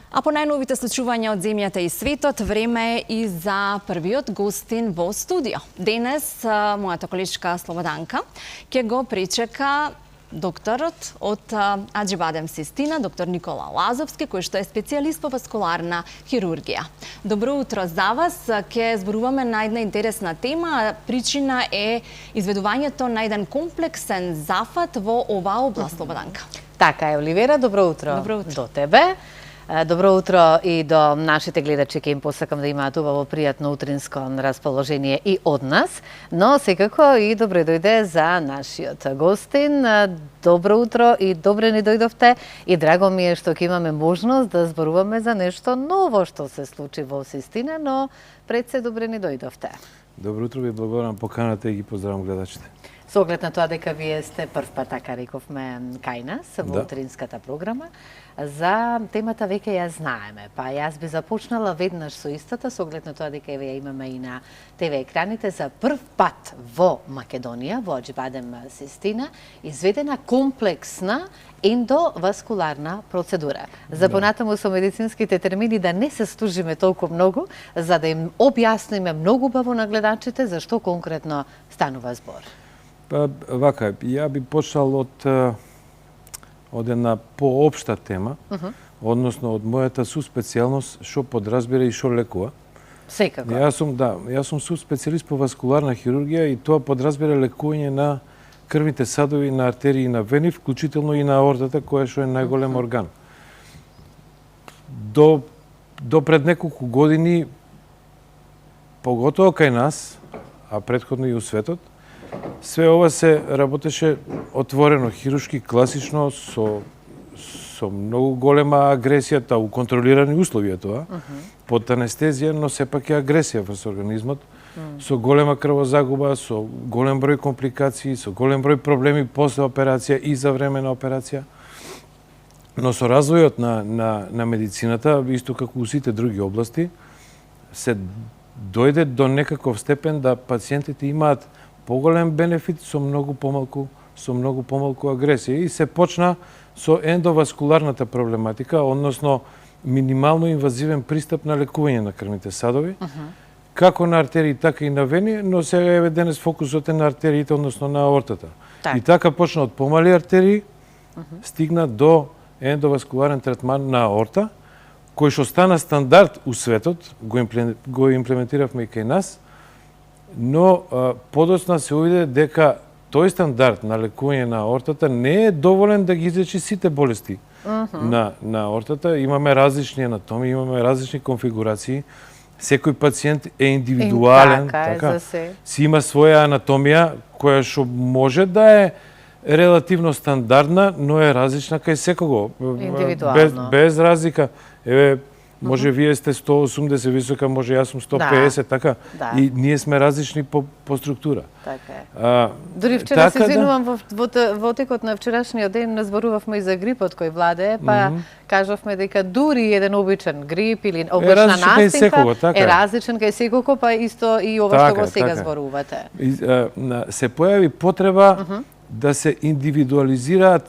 А по најновите случувања од земјата и светот, време е и за првиот гостин во студио. Денес мојата колешка Слободанка ќе го причека докторот од Аџибадем Систина, доктор Никола Лазовски, кој што е специјалист по васкуларна хирургија. Добро утро за вас. Ќе зборуваме на една интересна тема. Причина е изведувањето на еден комплексен зафат во оваа област, Слободанка. Така е, Оливера, добро утро. Добро утро. До тебе. Добро утро и до нашите гледачи, ќе им посакам да имаат убаво пријатно утринско расположение и од нас, но секако и добре дојде за нашиот гостин. Добро утро и добре ни дојдовте и драго ми е што ќе имаме можност да зборуваме за нешто ново што се случи во Систина, но пред се добре ни дојдовте. Добро утро, ви благодарам поканата и ги поздравам гледачите. Со оглед на тоа дека вие сте прв пат, така рековме, кај нас во утринската програма, за темата веќе ја знаеме. Па јас би започнала веднаш со истата, со оглед на тоа дека ја имаме и на ТВ екраните. За прв пат во Македонија, во Аџибадем Систина, изведена комплексна ендоваскуларна процедура. За понатаму со медицинските термини да не се стужиме толку многу, за да им објасниме многу баво на гледачите за што конкретно станува збор. Па, вака, ја би почнал од една поопшта тема, односно од мојата суспецијалност, што подразбира и што лекува. Секако. Јас сум суспецијалист по васкуларна хирургија и тоа подразбира лекување на крвните садови, на артерии и на вени, вклучително и на аортата, која што е најголем орган. До пред неколку години, поготово кај нас, а претходно и у светот, све ова се работеше отворено, хируршки, класично, со многу голема агресија, у контролирани услови е тоа, под анестезија, но сепак е агресија врз организмот, со голема крвозагуба, со голем број компликации, со голем број проблеми после операција и за време на операција. Но со развојот на медицината, исто како у сите други области, се дојде до некаков степен да пациентите имаат поголем бенефит со многу помалку агресија и се почна со ендоваскуларната проблематика, односно минимално инвазивен пристап на лекување на крвните садови, како на артерии, така и на вени, но сега е денес фокусот е на артериите, односно на аортата. И така почна од помали артерии, стигна до ендоваскуларен третман на аорта, кој што стана стандард у светот, го имплементиравме и кај нас, но подоцна се увиде дека тој стандард на лекување на аортата не е доволен да ги излечи сите болести на аортата. Имаме различни анатомии, имаме различни конфигурации. Секој пациент е индивидуален, си има своја анатомија која што може да е релативно стандардна, но е различна кај секого. Без разлика. Еве, може вие сте 180 висока, може јас сум 150, така. И ние сме различни по структура. Така е. Дори вчера се извинувам, во текот на вчерашниот ден зборувавме и за грипот кој владее, па кажавме дека дури еден обичен грип или обична настинка е различен кај секој, па исто и ова што го сега зборувате. Се појави потреба да се индивидуализира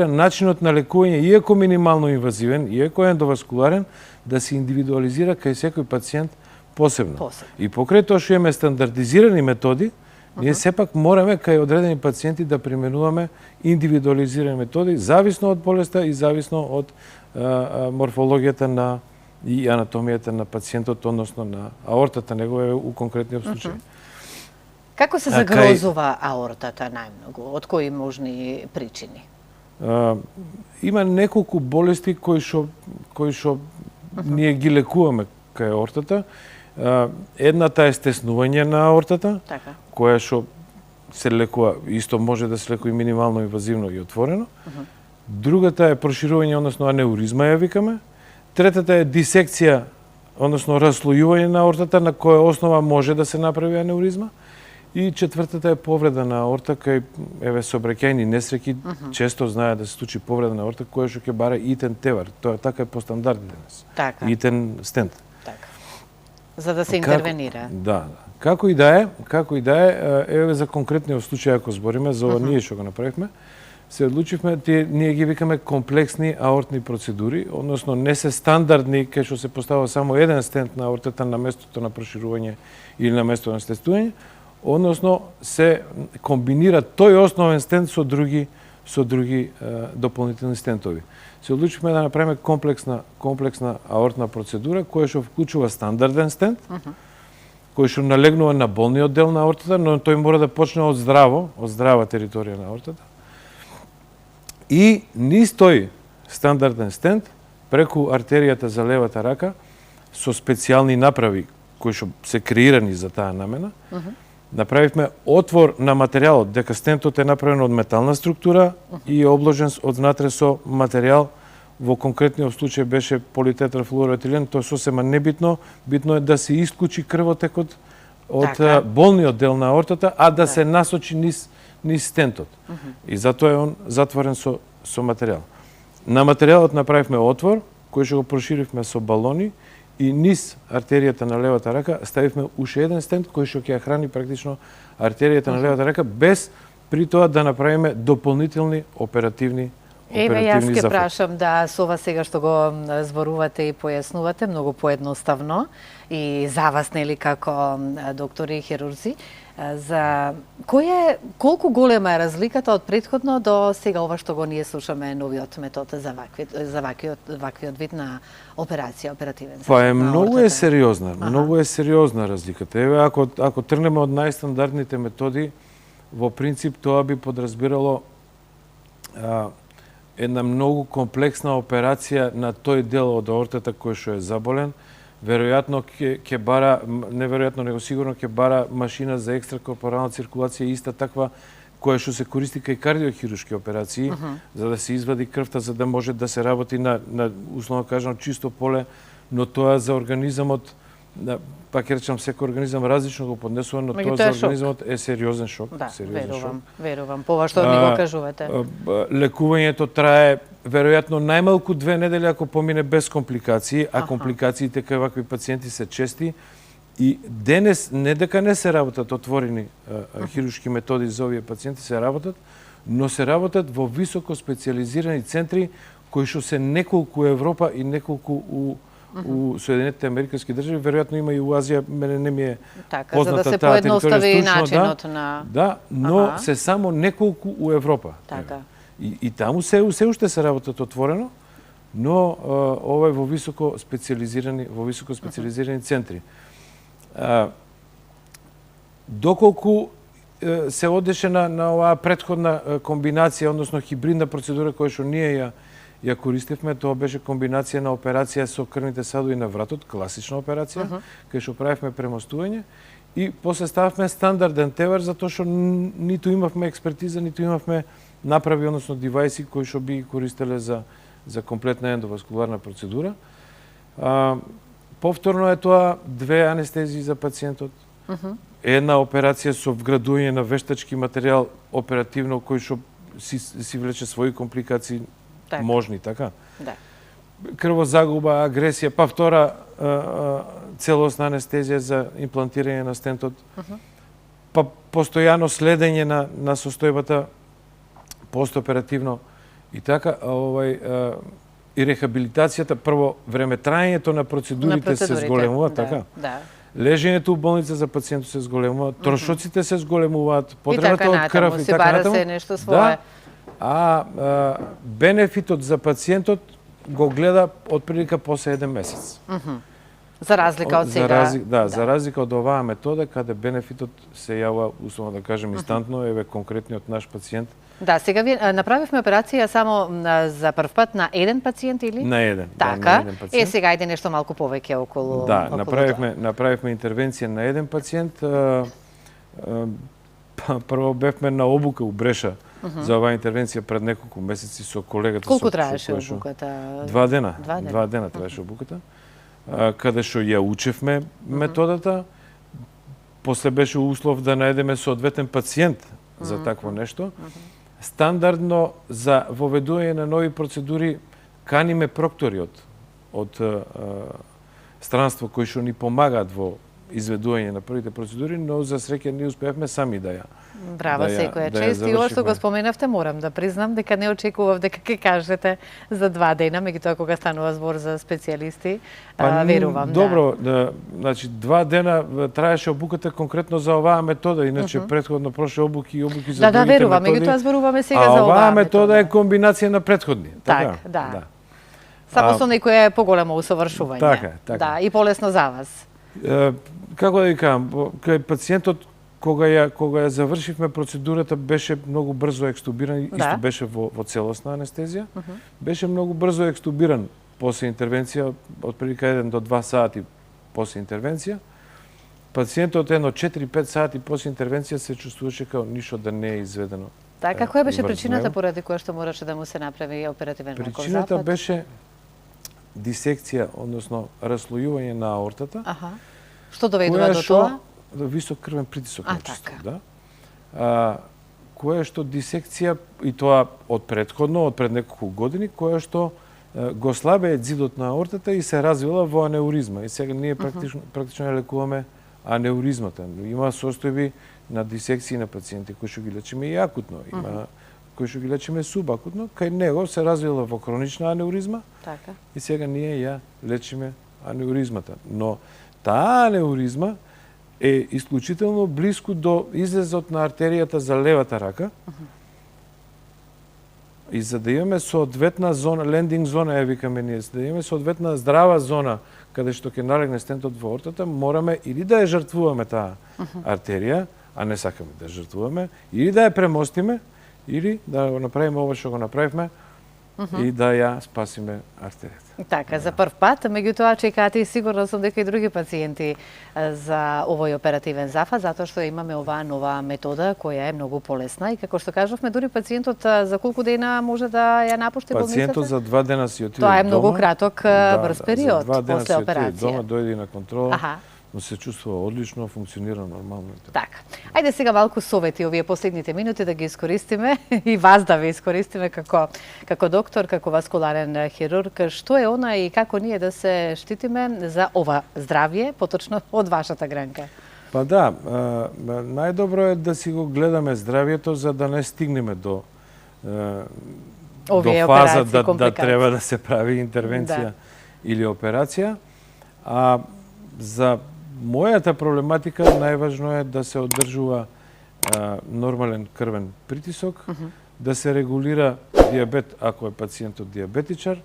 начинот на лекување, иако минимално инвазивен, иако ендоваскуларен, да се индивидуализира кај секој пациент посебно. И покрај тоа што имаме стандардизирани методи, ние сепак мораме кај одредени пациенти да применуваме индивидуализирани методи, зависно од болеста и зависно од морфологијата и анатомијата на пациентот, односно на аортата негове у конкретниот случај. Како се загрозува аортата најмногу? Од кои можни причини? Има неколку болести кои што ние ги лекуваме кај аортата. Едната е стеснување на аортата, која што се лекува, исто може да се лекува и минимално инвазивно и отворено. Другата е проширување, односно анеуризма ја викаме. Третата е дисекција, односно раслојување на аортата, на која основа може да се направи анеуризма. И четвртата е повреда на аорта, кај сообраќајни несреќи често знае да се случи повреда на аорта, која што ќе бара итен тевар. Тоа така е по стандарди денес. Итен стент. За да се интервенира. Да. Како и да е, еве за конкретниот случај ако збориме за ова ние што го направивме, се одлучивме, ние ги викаме комплексни аортни процедури, односно не се стандардни, кај што се поставува само еден стент на аортата на местото на проширување или на местото на стестување, односно се комбинира тој основен стент со други дополнителни стентови. Се одлучивме да направиме комплексна аортна процедура која што вклучува стандарден стент, кој што налегнува на болниот дел на аортата, но тој мора да почне од здрава територија на аортата. И низ тој стандарден стент, преку артеријата за левата рака, со специјални направи кои што се креирани за таа намена, направивме отвор на материјалот, дека стентот е направен од метална структура и е обложен однатре со материјал, во конкретниот случај беше политетрафлуороетилен, тоа сосема небитно, битно е да се исклучи крвотекот од болниот дел на аортата, а да се насочи низ стентот. И затоа е он затворен со материјал. На материјалот направивме отвор, кој што го проширивме со балони, и низ артеријата на левата рака ставивме уште еден стент кој што ќе ја храни практично артеријата на левата рака, без при тоа да направиме дополнителни оперативни Еве, јас ќе прашам со ова сега што го зборувате и појаснувате многу поедноставно и за вас, нели, како доктори и хирурзи, за колку голема е разликата од претходно до сега ова што го ние слушаме новиот метод за ваквиот вид на операција, оперативен? Па многу е сериозна разликата. Еве, ако тргнеме од најстандардните методи, во принцип тоа би подразбирало една многу комплексна операција на тој дел од аортата кој што е заболен. Веројатно ќе бара, неверојатно него сигурно ќе бара машина за екстракорпорална циркулација, иста таква која што се користи кај кардиохируршки операции, за да се извади крвта, за да може да се работи на условно кажано чисто поле, но тоа за организамот, пак ќе речам, секој организам различно го поднесува, но тоа за организамот е сериозен шок. Да, верувам. По ова што ми го кажувате. Лекувањето трае веројатно најмалку 2 недели ако помине без компликации, а компликациите кај вакви пациенти се чести. И денес не дека не се работат отворени хируршки методи за овие пациенти, се работат, но се работат во високо специализирани центри кои што се неколку Европа и неколку у Соединетите Американски држави, веројатно има и у Азија, мене не ми е позната за да се таа територија поедностави начинот на... Да, но се само неколку у Европа. Така. И таму се уште се работат отворено, но ова е во високо специализирани центри. Доколку се одеше на оваа претходна комбинација, односно хибридна процедура која што ние ја користевме, тоа беше комбинација на операција со крвните садови на вратот, класична операција, кај што правевме премостување и после стававме стандарден тевар, затоа што ниту имавме експертиза, ниту имавме направи, односно девајси кои што би користеле за комплетна ендоваскуларна процедура. Повторно е тоа 2 анестезии за пациентот, една операција со вградување на вештачки материјал оперативно кој што си влече своји компликации можни, така? Да. Крвозагуба, агресија, па втора целосна анестезија за имплантирање на стентот, па постојано следење на состојбата постоперативно и така, и рехабилитацијата, прво време траењето на процедурите се зголемува, така? Да. Лежењето у болница за пациентот се зголемува, трошоците се зголемуваат, потребата од крв и така натаму. Се нешто свое. А бенефитот за пациентот го гледа отприлика после 1 месец. За разлика од сега. За разлика од оваа метода, каде бенефитот се јава, условно да кажем, инстантно, еве конкретниот наш пациент. Да, сега ви направивме операција само за прв пат на еден пациент или? На еден. Така. На еден пациент. Сега иде нешто малку повеќе околу. Да, направивме интервенција на еден пациент. Прво бевме на обука у Бреша за оваа интервенција пред неколку месеци со колегата. Колку траеше обуката? 2 дена. 2 дена траеше обуката. Каде што ја учевме методата, после беше услов да најдеме соодветен пациент за такво нешто. Стандардно за воведување на нови процедури каниме проктори од странство кои што ни помагаат во изведување на првите процедури, но за среќа ние успеавме сами да ја. Браво, секоја чест. И ова што го споменавте, морам да признам дека не очекував дека ќе кажете за 2 дена, меѓутоа кога станува збор за специјалисти, верувам. Добро, значи 2 дена траеше обуката конкретно за оваа метода, иначе претходно прошли обуки за другите методи. Да, верувам, меѓутоа зборуваме сега за оваа метода е комбинација на претходни. Така, да. Само со некое поголемо усовршување. Така. Да, и полесно за вас. Како да ви кажам, кај пациентот кога ја завршивме процедурата беше многу брзо екстубиран, исто беше во целосна анестезија. Беше многу брзо екстубиран после интервенција, од прилика 1 до 2 сати после интервенција. Пациентот едно 4-5 сати после интервенција се чувствуваше како ништо да не е изведено. Така, која беше причината поради која што мораше да му се направи оперативен раков запад? Причината беше дисекција, односно раслојување на аортата. Што доведува до тоа? Висок крвен притисок начесто, така. Да. Кое што дисекција, и тоа од пред неколку години, кое што го слабее ѕидот на аортата и се развила во анеуризма. И сега ние практично лекуваме анеуризмата. Има состојби на дисекции на пациенти кои што ги лечиме и акутно, има кои што ги лечиме субакутно, кај него се развила во хронична анеуризма. Така. И сега ние ја лечиме анеуризмата. Но таа анеуризма е исклучително близко до излезот на артеријата за левата рака. И за да имаме соодветна зона, лендинг зона, ја викаме ние, за да имаме соодветна здрава зона каде што ќе налегне стентот во аортата, мораме или да ја жртвуваме таа артерија, а не сакаме да ја жртвуваме, или да ја премостиме, или да го направиме ова што го направивме и да ја спасиме артеријата. Така, за прв пат, меѓутоа чекате и сигурно сум дека и други пациенти за овој оперативен зафат, затоа што имаме оваа нова метода која е многу полесна и како што кажавме, дури пациентот за колку дена може да ја напушти болницата? Пациентот за 2 дена си отиде дома. Тоа е многу дома, краток брз период после операција. Дома дојде на контрола. Но се чувствува одлично, функционира нормално. Така. Ајде сега малку совети овие последните минути да ги искористиме и вас да ви искористиме како доктор, како васкуларен хирург. Што е она и како ние да се штитиме за ова здравје, поточно од вашата гранка? Па да, најдобро е да си го гледаме здравјето за да не стигнеме до фаза да треба да се прави интервенција или операција. А за мојата проблематика најважно е да се одржува нормален крвен притисок, да се регулира диабет ако е пациентот диабетичар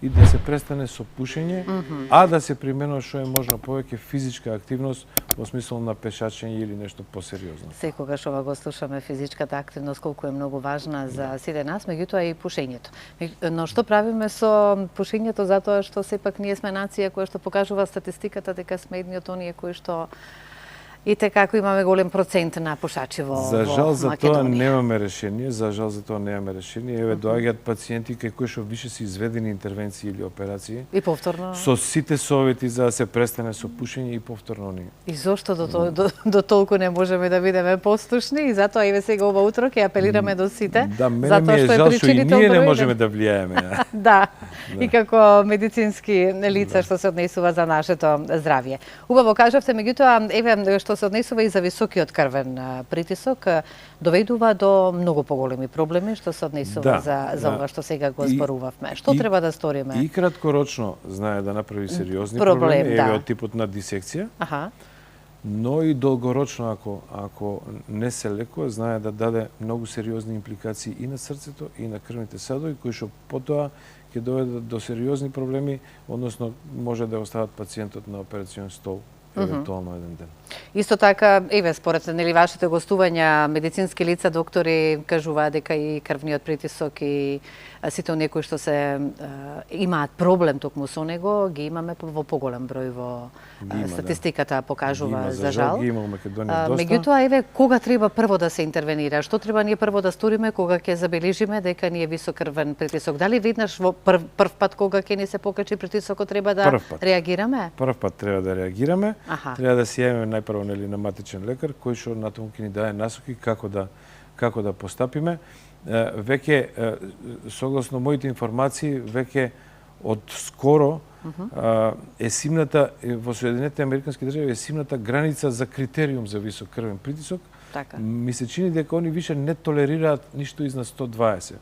и да се престане со пушење, а да се применува што е можно повеќе физичка активност во смисол на пешачење или нешто посериозно. Секогаш ова го слушаме, физичката активност колку е многу важна за сите нас, меѓутоа и пушењето. Но што правиме со пушењето затоа што сепак ние сме нација која што покажува статистиката дека сме едни од оние кои што и така како имаме голем процент на пушачи во Македонија. За жал за тоа немаме решение, Еве доаѓаат пациенти кај кои што више се изведени интервенции или операции. И повторно со сите совети за да се престане со пушење и повторно ние. И зошто до толку не можеме да бидеме послушни и затоа еве сега ова утро ќе апелираме до сите. Да, мене ми е жал што и ние не можеме да влијаеме. Да. И како медицински лица што се однесува за нашето здравје. Убаво кажавте, меѓутоа еве што се однесува и за високиот крвен притисок, доведува до многу поголеми проблеми што се однесува за ова што сега го зборувавме. Што треба да сториме? И краткорочно знае да направи сериозни проблеми, еве од типот на дисекција. Но и долгорочно ако не се лекува, знае да даде многу сериозни импликации и на срцето и на крвните садови кои што потоа ќе доведат до сериозни проблеми, односно може да остават пациентот на операцион стол евентуално еден ден. Исто така, еве според вашите гостувања, медицински лица, доктори кажуваат дека и крвниот притисок и сите оние кои што се имаат проблем токму со него, ги имаме во поголем број во статистиката покажува за жал. Ги има во Македонија доста. Меѓутоа, еве кога треба прво да се интервенира? Што треба ние прво да сториме кога ќе забележиме дека ни е висок крвен притисок? Дали веднаш во прв пат кога ќе ни се покачи притисокот треба да реагираме? Прв пат треба да реагираме. Треба да се јавиме најпрво на матичен лекар кој што на тоа ќе ни даде насоки како да постапиме. Веќе согласно моите информации, веќе од скоро есимната во Соединетите американски држави есимната граница за критериум за висок крвен притисок. Така. Ми се чини дека они више не толерираат ништо изнад 120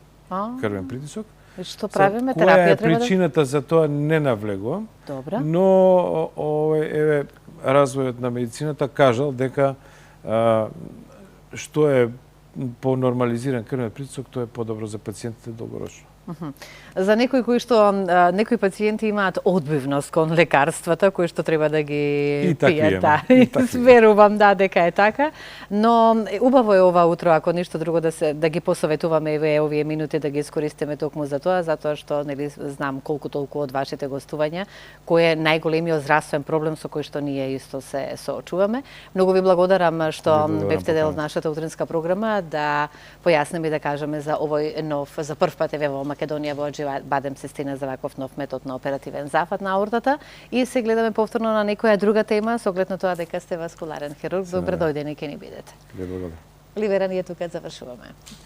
крвен притисок. Што правиме? Која Терапија е треба да... причината за тоа не навлегувам. Добра. Но еве развојот на медицината кажал дека што е по нормализиран крвен притисок, тоа е подобро за пациентите долгорочно. За некои кои што некои пациенти имаат одбивност кон лекарствата кои што треба да ги пијат, верувам дека е така, но убаво е ова утро ако ништо друго да ги посоветуваме овие минути да ги искористиме токму за тоа, затоа што нели знам колку толку од вашите гостувања кој е најголемиот здравствен проблем со кој што ние исто се соочуваме. Многу ви благодарам што бевте дел од нашата утринска програма да појасниме и да кажеме за овој нов за прв пат еве во Македонија во Бадем се стигна за ваков нов метод на оперативен зафат на аортата и се гледаме повторно на некоја друга тема со оглед на тоа дека сте васкуларен хирург. Добре дојдени ке ни бидете. Благодарам. Ливера, ние тука завршуваме.